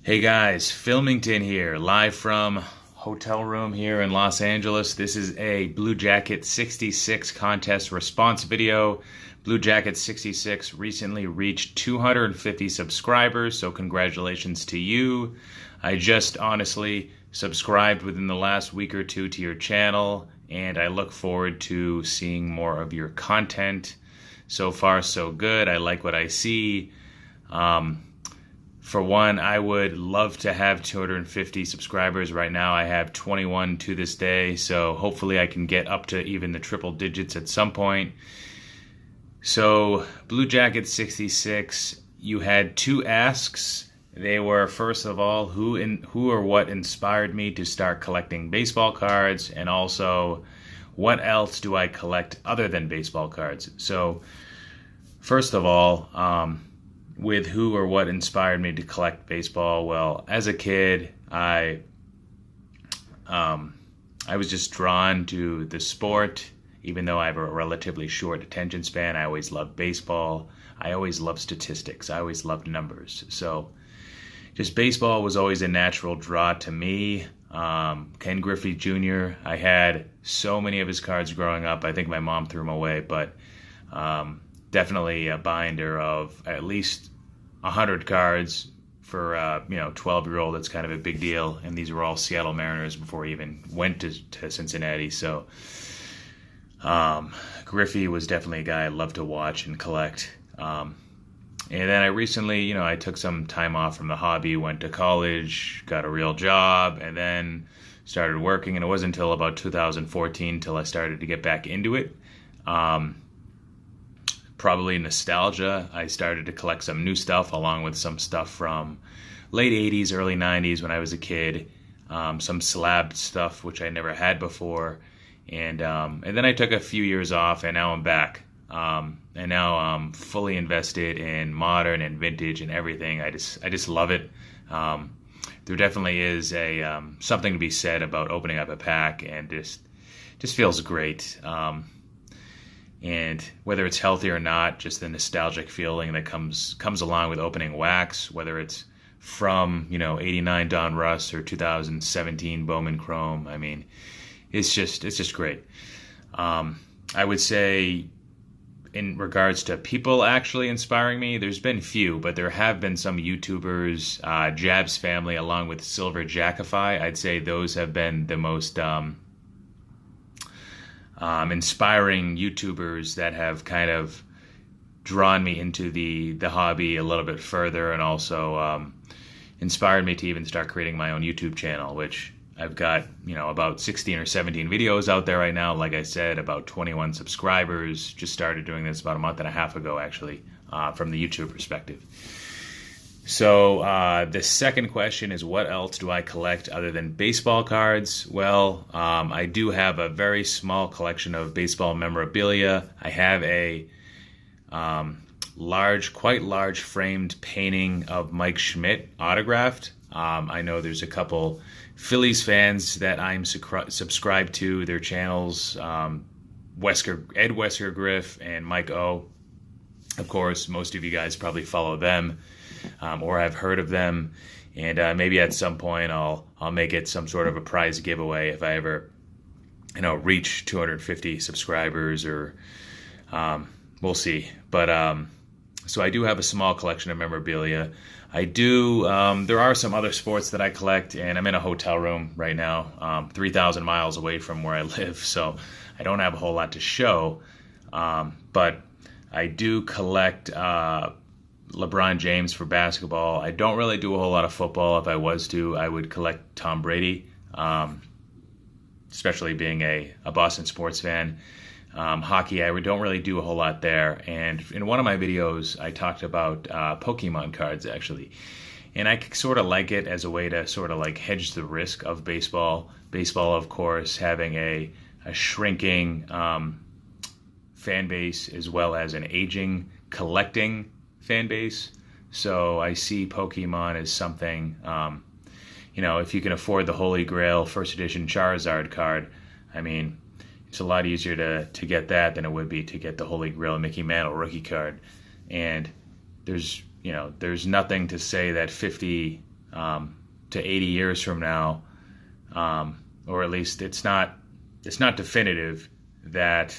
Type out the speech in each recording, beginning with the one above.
Hey guys, Filmington here, live from hotel room here in Los Angeles. This is a Bluejacket 66 contest response video. Bluejacket 66 recently reached 250 subscribers, so congratulations to you. I just honestly subscribed within the last week or two to your channel, and I look forward to seeing more of your content. So far, so good. I like what I see. For one, I would love to have 250 subscribers. Right now I have 21 to this day, so hopefully I can get up to even the triple digits at some point. So Bluejacket 66, you had two asks. They were, first of all, who or what inspired me to start collecting baseball cards, and also what else do I collect other than baseball cards. So first of all, with who or what inspired me to collect baseball. Well, as a kid, I was just drawn to the sport. Even though I have a relatively short attention span, I always loved baseball. I always loved statistics. I always loved numbers. So just baseball was always a natural draw to me. Ken Griffey Jr., I had so many of his cards growing up. I think my mom threw them away, but definitely a binder of at least 100 cards for 12-year-old. That's kind of a big deal, and these were all Seattle Mariners before he even went to Cincinnati. So Griffey was definitely a guy I loved to watch and collect. And then I recently, I took some time off from the hobby, went to college, got a real job, and then started working. And it wasn't until about 2014 till I started to get back into it. Probably nostalgia. I started to collect some new stuff along with some stuff from late 80s, early 90s when I was a kid. Some slab stuff which I never had before. And then I took a few years off, and now I'm back. And now I'm fully invested in modern and vintage and everything. I just love it. There definitely is a something to be said about opening up a pack, and just feels great. And whether it's healthy or not, just the nostalgic feeling that comes along with opening wax, whether it's from 89 Don Russ or 2017 Bowman Chrome. I mean, it's just great. I would say, in regards to people actually inspiring me, there's been few, but there have been some YouTubers, Jab's family, along with Silver Jackify. I'd say those have been the most inspiring YouTubers that have kind of drawn me into the hobby a little bit further, and also inspired me to even start creating my own YouTube channel, which I've got about 16 or 17 videos out there right now. Like I said, about 21 subscribers. Just started doing this about a month and a half ago, actually, from the YouTube perspective. So the second question is, what else do I collect other than baseball cards? Well, I do have a very small collection of baseball memorabilia. I have a quite large framed painting of Mike Schmidt autographed. I know there's a couple Phillies fans that I'm subscribed to their channels, Ed Wesker Griff and Mike O. Of course, most of you guys probably follow them. Or have heard of them, and maybe at some point I'll make it some sort of a prize giveaway if I ever reach 250 subscribers, or we'll see. But so I do have a small collection of memorabilia. I do. There are some other sports that I collect, and I'm in a hotel room right now, 3,000 miles away from where I live, so I don't have a whole lot to show. But I do collect LeBron James for basketball. I don't really do a whole lot of football. If I was to, I would collect Tom Brady, especially being a Boston sports fan. Hockey, I don't really do a whole lot there. And in one of my videos, I talked about Pokemon cards, actually. And I sort of like it as a way to sort of like hedge the risk of baseball. Baseball, of course, having a shrinking fan base as well as an aging collecting fan base. So I see Pokemon as something, if you can afford the Holy Grail first edition Charizard card, I mean, it's a lot easier to get that than it would be to get the Holy Grail Mickey Mantle rookie card. And there's nothing to say that 50 to 80 years from now, or at least it's not definitive that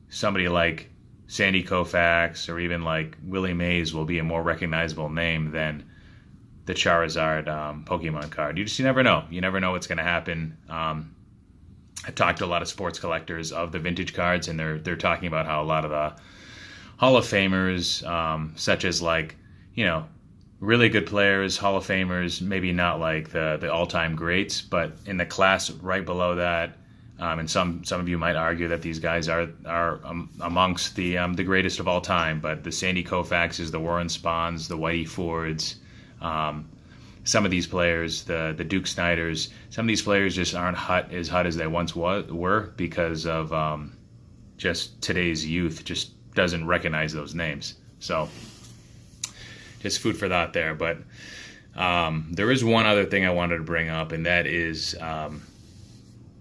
somebody like Sandy Koufax or even like Willie Mays will be a more recognizable name than the Charizard Pokemon card. You never know. You never know what's going to happen. I've talked to a lot of sports collectors of the vintage cards, and they're talking about how a lot of the Hall of Famers, such as like, really good players, Hall of Famers, maybe not like the all-time greats, but in the class right below that, and some of you might argue that these guys are amongst the greatest of all time. But the Sandy Koufaxes, the Warren Spahns, the Whitey Fords, some of these players, the Duke Snyders, some of these players just aren't as hot as they once were because of just today's youth just doesn't recognize those names. So just food for thought there. But there is one other thing I wanted to bring up, and that is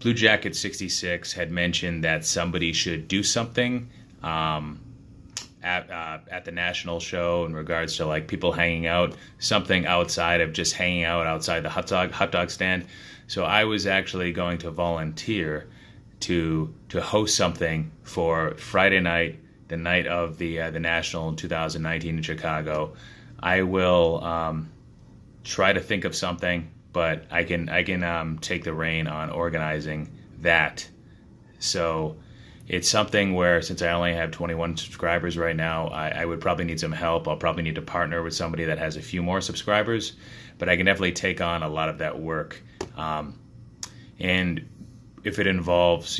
Bluejacket 66 had mentioned that somebody should do something at the national show in regards to like people hanging out, something outside of just hanging out outside the hot dog stand. So I was actually going to volunteer to host something for Friday night, the night of the national in 2019 in Chicago. I will try to think of something, but I can take the reign on organizing that. So it's something where, since I only have 21 subscribers right now, I would probably need some help. I'll probably need to partner with somebody that has a few more subscribers, but I can definitely take on a lot of that work. And if it involves,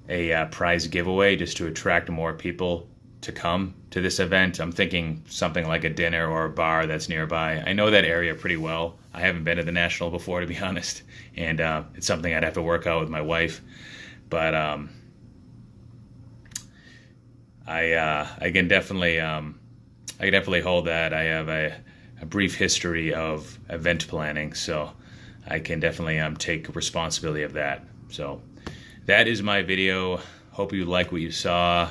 a prize giveaway just to attract more people to come to this event, I'm thinking something like a dinner or a bar that's nearby. I know that area pretty well. I haven't been to the National before, to be honest, and it's something I'd have to work out with my wife. But I can definitely hold that. I have a brief history of event planning, so I can definitely take responsibility of that. So that is my video. Hope you like what you saw.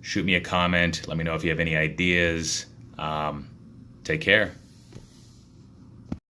Shoot me a comment. Let me know if you have any ideas. Take care.